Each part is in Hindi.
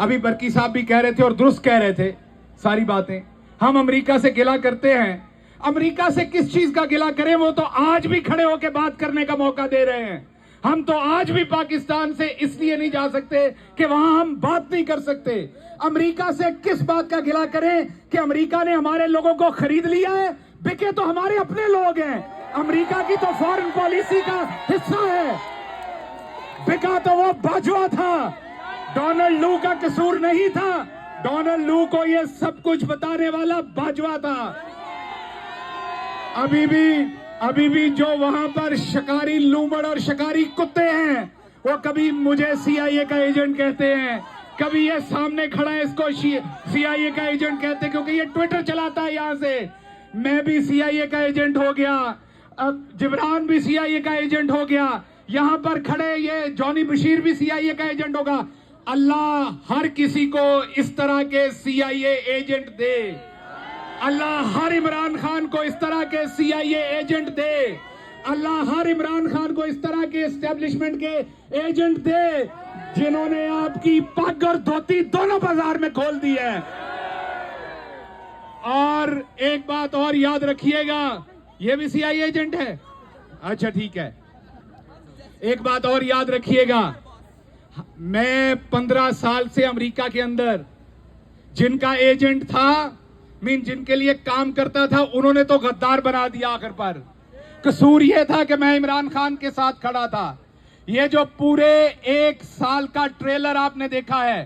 अभी बरकी साहब भी कह रहे थे और दुरुस्त कह रहे थे सारी बातें। हम अमेरिका से गिला करते हैं, अमेरिका से किस चीज का गिला करें, वो तो आज भी खड़े होकर बात करने का मौका दे रहे हैं। हम तो आज भी पाकिस्तान से इसलिए नहीं जा सकते कि वहां हम बात नहीं कर सकते। अमेरिका से किस बात का गिला करें कि अमेरिका ने हमारे लोगों को खरीद लिया है, बिके तो हमारे अपने लोग हैं। अमेरिका की तो फॉरेन पॉलिसी का हिस्सा है, बिका तो वो बाजवा था, डोनाल्ड लू का कसूर नहीं था। डोनाल्ड लू को ये सब कुछ बताने वाला बाजवा था। अभी भी जो वहां पर शिकारी लूमड़ और शिकारी कुत्ते हैं, वो कभी मुझे सीआईए का एजेंट कहते हैं, कभी ये सामने खड़ा है इसको सीआईए का एजेंट कहते हैं, क्योंकि ये ट्विटर चलाता है यहां से। मैं भी सीआईए का एजेंट हो गया, अब जिब्रान भी सीआईए का एजेंट हो गया, यहां पर खड़े ये जॉनी बशीर भी सीआईए का एजेंट होगा। अल्लाह हर किसी को इस तरह के सीआईए एजेंट दे, अल्लाह हर इमरान खान को इस तरह के सीआईए एजेंट दे, अल्लाह हर इमरान खान को इस तरह के एस्टेब्लिशमेंट के एजेंट दे, जिन्होंने आपकी पग और धोती दोनों बाजार में खोल दी है। और एक बात और याद रखिएगा, ये भी सीआईए एजेंट है, अच्छा ठीक है। एक बात और याद रखिएगा, मैं 15 साल से अमेरिका के अंदर जिनका एजेंट था, जिनके लिए काम करता था, उन्होंने तो गद्दार बना दिया आखिर पर। कसूर यह था कि मैं इमरान खान के साथ खड़ा था। ये जो पूरे 1 साल का ट्रेलर आपने देखा है,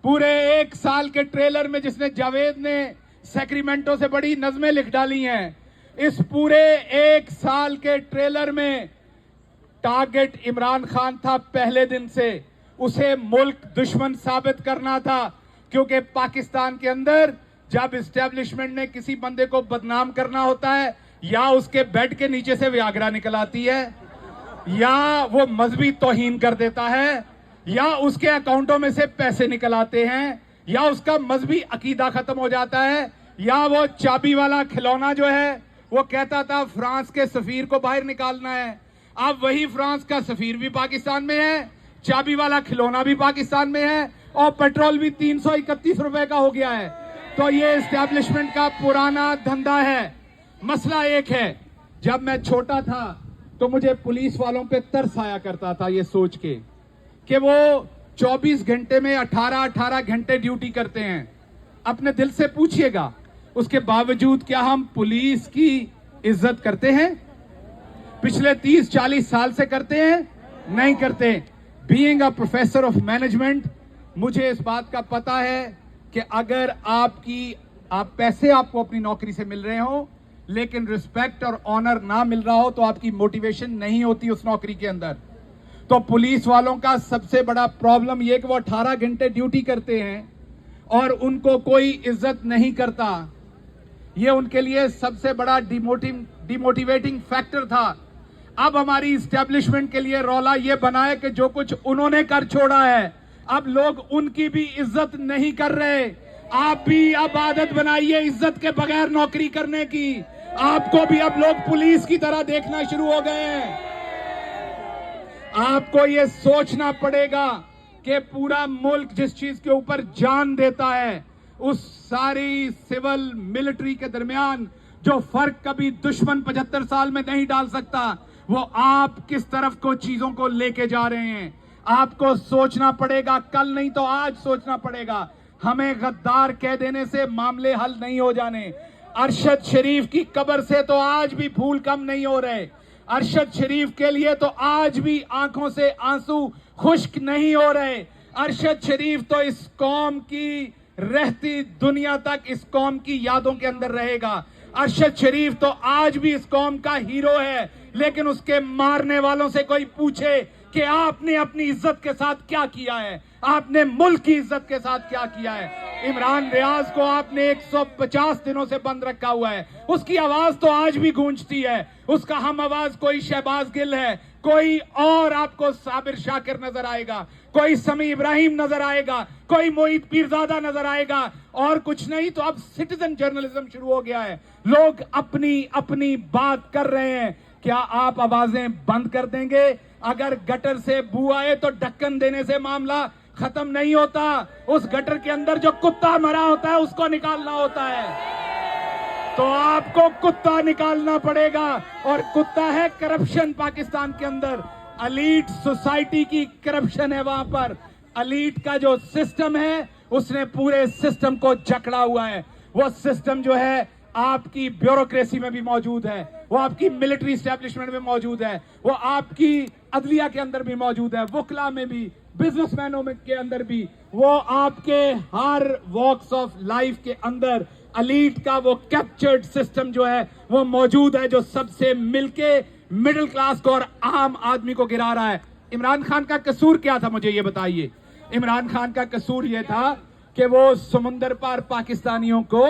पूरे 1 साल के ट्रेलर में जिसने जावेद ने सैक्रामेंटो से बड़ी नज़में लिख डाली हैं, इस पूरे 1 साल के ट्रेलर में टारगेट इमरान खान था। पहले दिन से उसे मुल्क दुश्मन साबित करना था, क्योंकि पाकिस्तान के अंदर जब एस्टेब्लिशमेंट ने किसी बंदे को बदनाम करना होता है, या उसके बेड के नीचे से वियाग्रा निकल आती है, या वो मजहबी तौहीन कर देता है, या उसके अकाउंटों में से पैसे निकल आते हैं, या उसका मजहबी अकीदा खत्म हो जाता है, या वो चाबी वाला खिलौना जो है वो कहता था फ्रांस के सफीर को बाहर निकालना है। अब वही फ्रांस का सफीर भी पाकिस्तान में है, चाबी वाला खिलौना भी पाकिस्तान में है, और पेट्रोल भी 331 रुपए का हो गया है। तो ये एस्टेब्लिशमेंट का पुराना धंधा है। मसला एक है, जब मैं छोटा था तो मुझे पुलिस वालों पे तरस आया करता था ये सोच के कि वो 24 घंटे में 18-18 घंटे ड्यूटी करते हैं। अपने दिल से पूछिएगा, उसके बावजूद क्या हम पुलिस की इज्जत करते हैं? पिछले 30-40 साल से करते हैं? नहीं करते। Being a professor of management, मुझे इस बात का पता है कि अगर आप पैसे आपको अपनी नौकरी से मिल रहे हो, लेकिन रिस्पेक्ट और ऑनर ना मिल रहा हो, तो आपकी मोटिवेशन नहीं होती उस नौकरी के अंदर। तो पुलिस वालों का सबसे बड़ा प्रॉब्लम यह कि वो 18 घंटे ड्यूटी करते हैं और उनको कोई इज्जत नहीं करता। ये उनके लिए सबसे बड़ा डिमोटिवेटिंग फैक्टर था। अब हमारी इस्टेब्लिशमेंट के लिए रौला ये बना है कि जो कुछ उन्होंने कर छोड़ा है, अब लोग उनकी भी इज्जत नहीं कर रहे। आप भी अब आदत बनाइए इज्जत के बगैर नौकरी करने की। आपको भी अब लोग पुलिस की तरह देखना शुरू हो गए हैं। आपको ये सोचना पड़ेगा कि पूरा मुल्क जिस चीज के ऊपर जान देता है, उस सारी सिविल मिलिट्री के दरमियान जो फर्क कभी दुश्मन 75 साल में नहीं डाल सकता, वो आप किस तरफ को चीजों को लेके जा रहे हैं। आपको सोचना पड़ेगा, कल नहीं तो आज सोचना पड़ेगा। हमें गद्दार कह देने से मामले हल नहीं हो जाने। अरशद शरीफ की कब्र से तो आज भी फूल कम नहीं हो रहे। अरशद शरीफ के लिए तो आज भी आंखों से आंसू खुश्क नहीं हो रहे। अरशद शरीफ तो इस कौम की रहती दुनिया तक इस कौम की यादों के अंदर रहेगा। अरशद शरीफ तो आज भी इस कौम का हीरो है, लेकिन उसके मारने वालों से कोई पूछे कि आपने अपनी इज्जत के साथ क्या किया है, आपने मुल्क की इज्जत के साथ क्या किया है। इमरान रियाज को आपने 150 दिनों से बंद रखा हुआ है, उसकी आवाज तो आज भी गूंजती है। उसका हम आवाज कोई शहबाज गिल है, कोई और आपको साबिर शाकिर नजर आएगा, कोई समी इब्राहिम नजर आएगा, कोई मोहित पीरजादा नजर आएगा, और कुछ नहीं। तो अब सिटीजन जर्नलिज्म शुरू हो गया है। लोग अपनी अपनी बात कर रहे हैं। क्या आप आवाजें बंद कर देंगे? अगर गटर से बू आए तो ढक्कन देने से मामला खत्म नहीं होता। उस गटर के अंदर जो कुत्ता मरा होता है उसको निकालना होता है। तो आपको कुत्ता निकालना पड़ेगा, और कुत्ता है करप्शन। पाकिस्तान के अंदर एलीट सोसाइटी की करप्शन है। वहां पर एलीट का जो सिस्टम है उसने पूरे सिस्टम को जकड़ा हुआ है। वो सिस्टम जो है आपकी ब्यूरोक्रेसी में भी मौजूद है, वो आपकी मिलिट्री एस्टेब्लिशमेंट में मौजूद है, वो आपकी अदलिया के अंदर भी मौजूद है, वकला में भी, बिजनेसमैनों में के अंदर भी, वो आपके हर वॉक्स ऑफ लाइफ के अंदर एलीट का वो कैप्चर्ड सिस्टम जो है वो मौजूद है, जो सबसे मिलके मिडिल क्लास को और आम आदमी को गिरा रहा है। इमरान खान का कसूर क्या था, मुझे ये बताइए। इमरान खान का कसूर ये था कि वो समुंदर पार पाकिस्तानियों को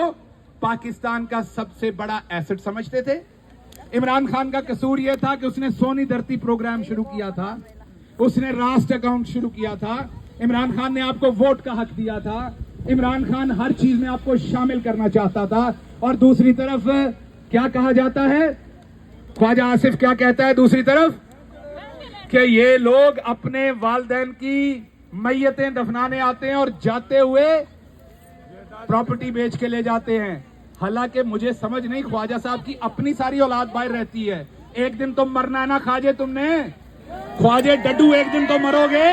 पाकिस्तान का सबसे बड़ा एसेट समझते थे। इमरान खान का कसूर यह था कि उसने सोनी धरती प्रोग्राम शुरू किया था, उसने राष्ट्र अकाउंट शुरू किया था, इमरान खान ने आपको वोट का हक दिया था, इमरान खान हर चीज में आपको शामिल करना चाहता था। और दूसरी तरफ क्या कहा जाता है, ख्वाजा आसिफ क्या कहता है दूसरी तरफ, कि ये लोग अपने वालिदैन की मैयतें दफनाने आते हैं और जाते हुए प्रॉपर्टी बेच के ले जाते हैं। हालांकि मुझे समझ नहीं, ख्वाजा साहब की अपनी सारी औलाद बाहर रहती है। एक दिन तो मरना है ना ख्वाजे, तुमने ख्वाजे डड्डू, एक दिन तो मरोगे।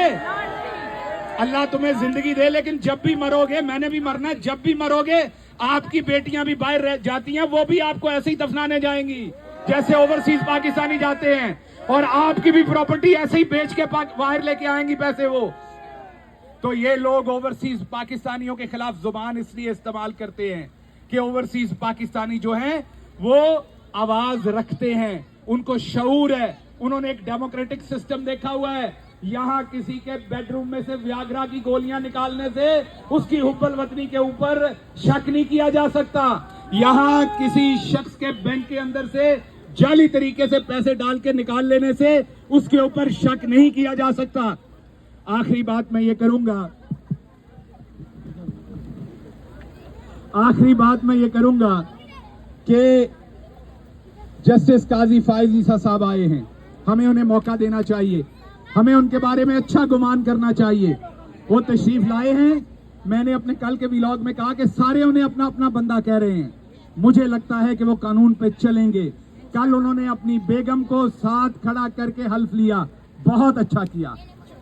अल्लाह तुम्हें जिंदगी दे, लेकिन जब भी मरोगे, मैंने भी मरना है, जब भी मरोगे आपकी बेटियां भी बाहर रह जाती हैं, वो भी आपको ऐसे ही दफनाने जाएंगी जैसे ओवरसीज पाकिस्तानी जाते हैं, और आपकी भी प्रॉपर्टी ऐसे ही बेच के बाहर लेके आएंगी पैसे वो। तो ये लोग ओवरसीज पाकिस्तानियों के खिलाफ जुबान इसलिए इस्तेमाल करते हैं कि ओवरसीज पाकिस्तानी जो हैं वो आवाज रखते हैं, उनको शऊर है, उन्होंने एक डेमोक्रेटिक सिस्टम देखा हुआ है। यहां किसी के बेडरूम में से व्याग्रा की गोलियां निकालने से उसकी हुब्बल वतनी के ऊपर शक नहीं किया जा सकता। यहां किसी शख्स के बैंक के अंदर से जाली तरीके से पैसे डाल के निकाल लेने से उसके ऊपर शक नहीं किया जा सकता। आखिरी बात मैं ये करूंगा कि जस्टिस काजी फाइज ईसा साहब आए हैं, हमें उन्हें मौका देना चाहिए, हमें उनके बारे में अच्छा गुमान करना चाहिए। वो तशरीफ लाए हैं, मैंने अपने कल के व्लॉग में कहा कि सारे उन्हें अपना अपना बंदा कह रहे हैं। मुझे लगता है कि वो कानून पे चलेंगे। कल उन्होंने अपनी बेगम को साथ खड़ा करके हल्फ लिया, बहुत अच्छा किया।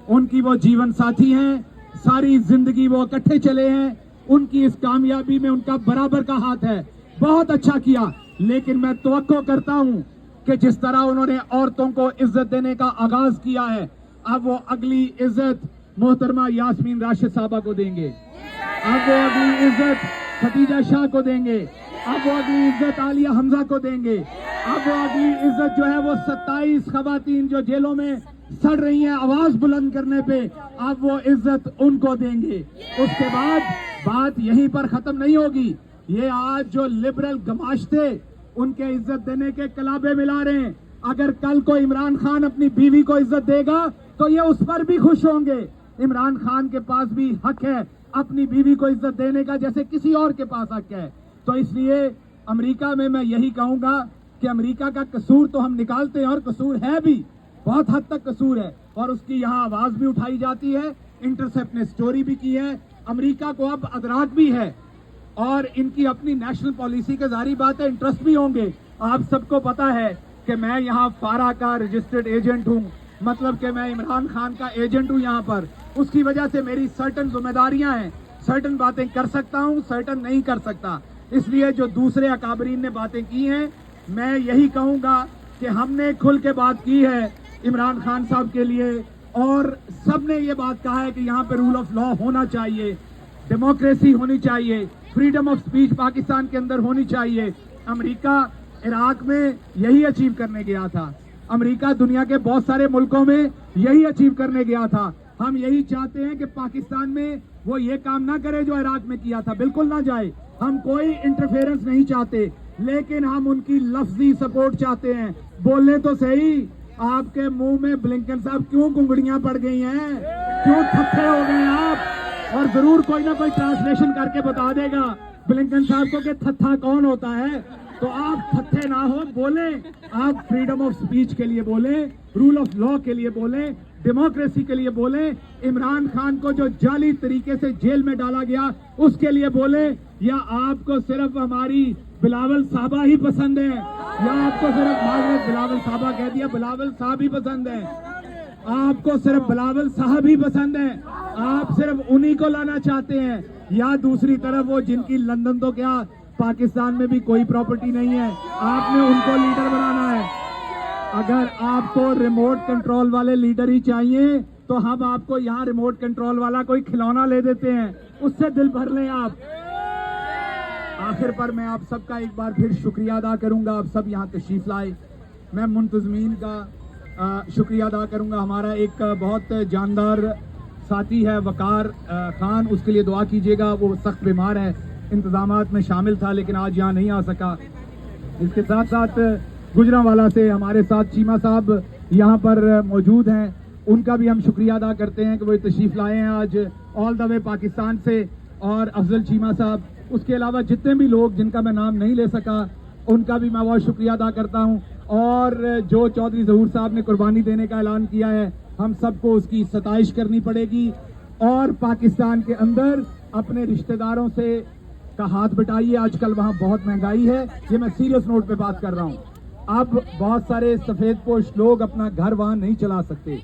उनकी वो जीवन साथी हैं, सारी जिंदगी वो इकट्ठे चले हैं, उनकी इस कामयाबी में उनका बराबर का हाथ है, बहुत अच्छा किया। लेकिन मैं तवक्को करता हूं कि जिस तरह उन्होंने औरतों को इज्जत देने का आगाज किया है, अब वो अगली इज्जत मोहतरमा यास्मीन राशिद साहबा को देंगे, अब वो अगली इज्जत खतीजा शाह को देंगे, अब वो अगली इज्जत आलिया हमजा को देंगे, अब वो अगली इज्जत जो है वो 27 खवातीन जो जेलों में सड़ रही हैं आवाज बुलंद करने पे, अब वो इज्जत उनको देंगे। उसके बाद बात यहीं पर खत्म नहीं होगी। ये आज जो लिबरल गमाश्ते उनके इज्जत देने के कलाबे मिला रहे हैं, अगर कल को इमरान खान अपनी बीवी को इज्जत देगा तो ये उस पर भी खुश होंगे। इमरान खान के पास भी हक है अपनी बीवी को इज्जत देने का, जैसे किसी और के पास हक है। तो इसलिए अमेरिका में मैं यही कहूंगा कि अमेरिका का कसूर तो हम निकालते हैं, और कसूर है भी, बहुत हद तक कसूर है, और उसकी यहाँ आवाज भी उठाई जाती है। इंटरसेप्ट ने स्टोरी भी की है, अमेरिका को अब अदराक भी है, और इनकी अपनी नेशनल पॉलिसी के जारी बात है, इंटरेस्ट भी होंगे। आप सबको पता है कि मैं यहाँ फारा का रजिस्टर्ड एजेंट हूँ, मतलब कि मैं इमरान खान का एजेंट हूँ यहाँ पर। उसकी वजह से मेरी सर्टन जिम्मेदारियां हैं, सर्टन बातें कर सकता हूँ, सर्टन नहीं कर सकता। इसलिए जो दूसरे अकाबरीन ने बातें की हैं, मैं यही कहूँगा कि हमने खुल के बात की है इमरान खान साहब के लिए, और सबने ये बात कहा है कि यहाँ पे रूल ऑफ लॉ होना चाहिए, डेमोक्रेसी होनी चाहिए, फ्रीडम ऑफ स्पीच पाकिस्तान के अंदर होनी चाहिए। अमेरिका इराक में यही अचीव करने गया था, अमेरिका दुनिया के बहुत सारे मुल्कों में यही अचीव करने गया था। हम यही चाहते हैं कि पाकिस्तान में वो ये काम ना करे जो इराक में किया था, बिल्कुल ना जाए। हम कोई इंटरफेरेंस नहीं चाहते, लेकिन हम उनकी लफ्जी सपोर्ट चाहते हैं। बोलने तो सही, आपके मुंह में ब्लिंकन साहब क्यों कुंगड़ियां पड़ गई हैं, क्यों थप्पे हो गए आप? और जरूर कोई ना कोई ट्रांसलेशन करके बता देगा ब्लिंकन साहब को कि थत्था कौन होता है। तो आप थत्थे ना हो, बोले, आप फ्रीडम ऑफ स्पीच के लिए बोले, रूल ऑफ लॉ के लिए बोले, डेमोक्रेसी के लिए बोले, इमरान खान को जो जाली तरीके से जेल में डाला गया उसके लिए बोले, या आपको सिर्फ हमारी बिलावल साहबा ही पसंद है, या आपको सिर्फ माजरत बिलावल साहबा कह दिया, बिलावल साहब ही पसंद है, आपको सिर्फ बिलावल साहब ही पसंद है, आप सिर्फ उन्हीं को लाना चाहते हैं, या दूसरी तरफ वो जिनकी लंदन तो क्या पाकिस्तान में भी कोई प्रॉपर्टी नहीं है, आपने उनको लीडर बनाना है। अगर आपको रिमोट कंट्रोल वाले लीडर ही चाहिए तो हम आपको यहाँ रिमोट कंट्रोल वाला कोई खिलौना ले देते हैं, उससे दिल भर लें आप। आखिर पर मैं आप सबका एक बार फिर शुक्रिया अदा करूंगा, आप सब यहाँ तशरीफ लाए। मैं मुंतजमीन का शुक्रिया अदा करूंगा। हमारा एक बहुत जानदार साथी है वकार खान, उसके लिए दुआ कीजिएगा, वो सख्त बीमार है, इंतजामात में शामिल था लेकिन आज यहाँ नहीं आ सका। इसके साथ साथ गुजरांवाला से हमारे साथ चीमा साहब यहाँ पर मौजूद हैं, उनका भी हम शुक्रिया अदा करते हैं कि वो तशरीफ लाए हैं आज ऑल द वे पाकिस्तान से, और अफजल चीमा साहब, उसके अलावा जितने भी लोग जिनका मैं नाम नहीं ले सका उनका भी मैं बहुत शुक्रिया अदा करता हूँ। और जो चौधरी ज़हूर साहब ने कुर्बानी देने का ऐलान किया है, हम सबको उसकी सताइश करनी पड़ेगी और पाकिस्तान के अंदर अपने रिश्तेदारों से का हाथ बटाइए। आजकल वहाँ बहुत महंगाई है, ये मैं सीरियस नोट पे बात कर रहा हूँ। अब बहुत सारे सफेद पोश लोग अपना घर वहाँ नहीं चला सकते,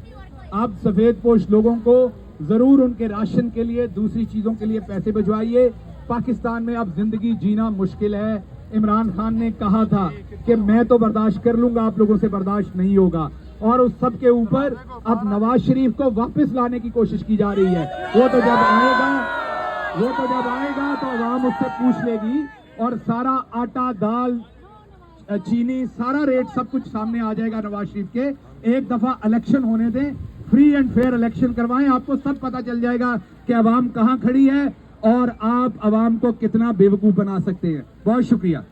अब सफेद पोश लोगों को जरूर उनके राशन के लिए, दूसरी चीजों के लिए पैसे भिजवाइए। पाकिस्तान में अब जिंदगी जीना मुश्किल है। इमरान खान ने कहा था कि मैं तो बर्दाश्त कर लूंगा, आप लोगों से बर्दाश्त नहीं होगा, और उस सब के ऊपर अब नवाज शरीफ को वापस लाने की कोशिश की जा रही है। वो तो जब आएगा तो आवाम उससे पूछ लेगी और सारा आटा, दाल, चीनी, सारा रेट सब कुछ सामने आ जाएगा नवाज शरीफ के। एक दफा इलेक्शन होने दें, फ्री एंड फेयर इलेक्शन करवाएं, आपको सब पता चल जाएगा कि अवाम कहां खड़ी है और आप अवाम को कितना बेवकूफ बना सकते हैं। बहुत शुक्रिया।